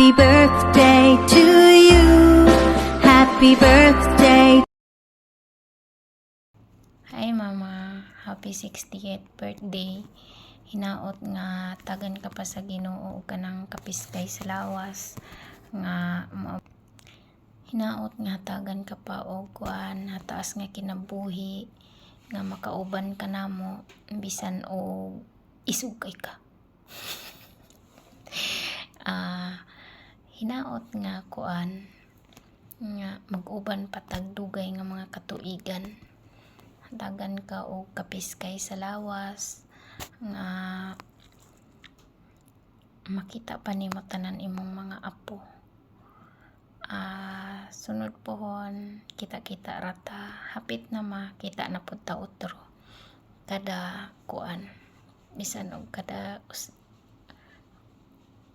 Happy birthday to you. Happy birthday. Hi mama, happy 60th birthday. Hinaot nga tagan ka pa sa Ginoo ug kanang kapiskay sa lawas nga hinaot nga tagan ka pa og kuan hataas nga kinabuhi nga makauban ka namo bisan og isugay ka. Hinaot nga kuan nga mag-uban patag dugay nga mga katuigan. Dagan ka og kapiskay sa lawas nga makita pa nimo tanan imong mga apo. Sunod pohon kita-kita rata hapit na makita na pud ta utro kada kuan bisan og kada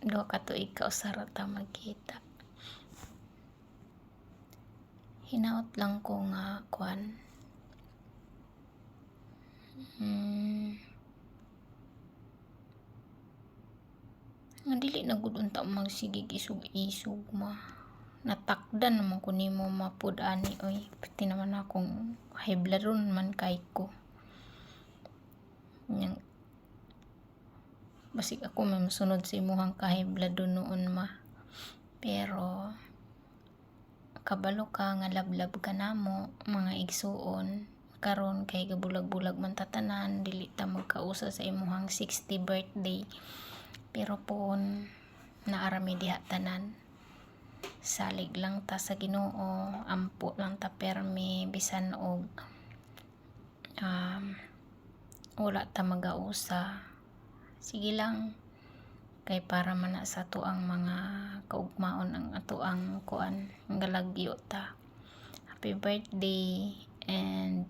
duha ka tuig ka usa rata magkita. Hinaot lang ko nga kuan nga dili na gud unta magsigig isug-isug natakdan naman ko nimo mapud ani oy pati naman akong high blood ron man kay ko yang basig ako may masunod sa imuhang ka high blood noon pero kabalo ka nga lablab ka namo mga igsuon karon kay gabulag-bulag man tatanan dili ta magkausa sa imuhang 60 birthday pero pon naarami diha tanan salig lang ta sa Ginoo ampo lang ta permi bisan og wala ta magausa sige lang kay para man na sa tuang mga kaugmaon ang atuang kuan ang galagyo ta. Happy birthday and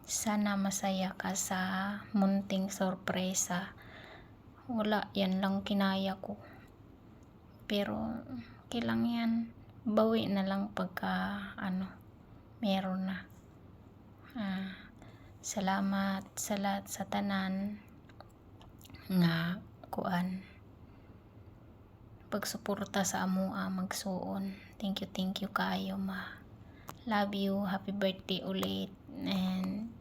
sana masaya ka sa munting sorpresa. Wala yan lang kinaya ko pero kailang yan bawi na lang pagka meron na. Salamat sa lahat sa tanan nga kuan pagsuporta sa amoa magsuon. Thank you kaayo love you, happy birthday ulit and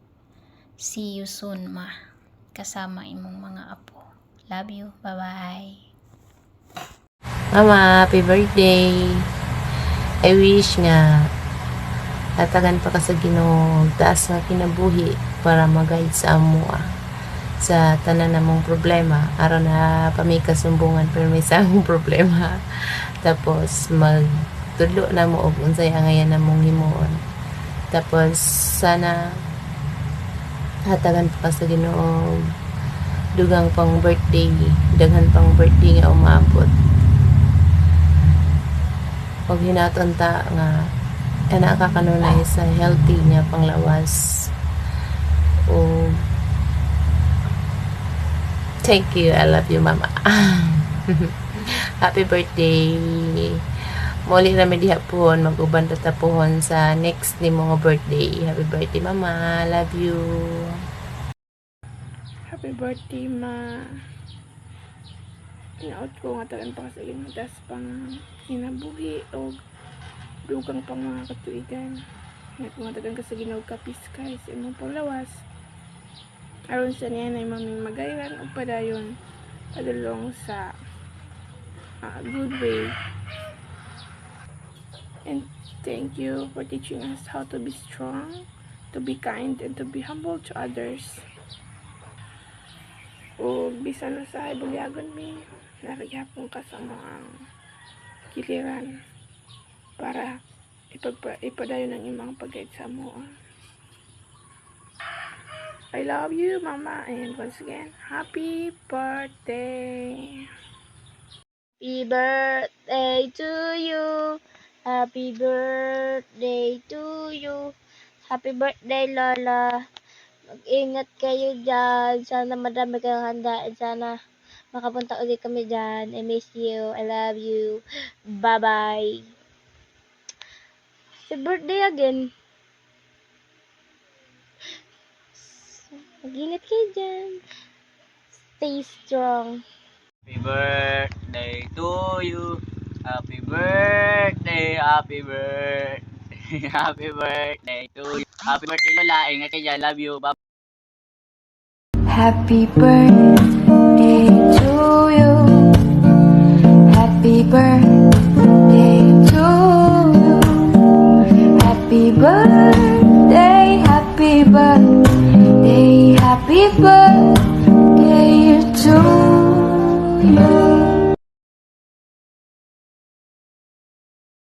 see you soon kasama imong mga apo. Love you, bye bye. Mama, happy birthday. I wish nga hatagan pa ka sa Ginoo taas nga kinabuhi para mag-guide sa amo sa tanan namong problema aron na pamikasumbungan pero may isang problema tapos magtudlo na mo og unsay angayan namong himuon tapos sana hatagan pa ka sa Ginoo dugang pang birthday daghan pang birthday nga umabot og hinaton ta nga ana ka kanunay sa healthy nga panglawas o thank you, I love you mama. Happy birthday. Muli na may diha pohon mag-uban ta pohon sa next ni mga birthday. Happy birthday mama, love you. Happy birthday inaot ko nga tagan pa sa inyo tas pang kinabuhi o dugang pang mga katuigan nga kung nga tagan ka sa Ginoo kapiskay sa imong panglawas aron sa niya na maming magayran o padayon padulong sa good way. And thank you for teaching us how to be strong, to be kind, and to be humble to others. O bisan na sa bulyagon mi naragyapon ka sa mga kiliran para ipadayon ang imong pag-guide sa mo. I love you mama and once again happy birthday. Happy birthday to you. Happy birthday to you. Happy birthday Lola. Mag-ingat kayo dyan. Sana madami kayong handa. Sana makapunta ulit kami dyan. I miss you. I love you. Bye-bye. Happy birthday again. Mag-ingat kayo dyan. Stay strong. Happy birthday to you. Happy birthday, happy birthday. Happy birthday to you. Happy birthday Lola. Ingat ka dyan. Love you. Bye. Happy birthday to you. Happy birthday to you. Happy birthday, happy birthday, happy birthday.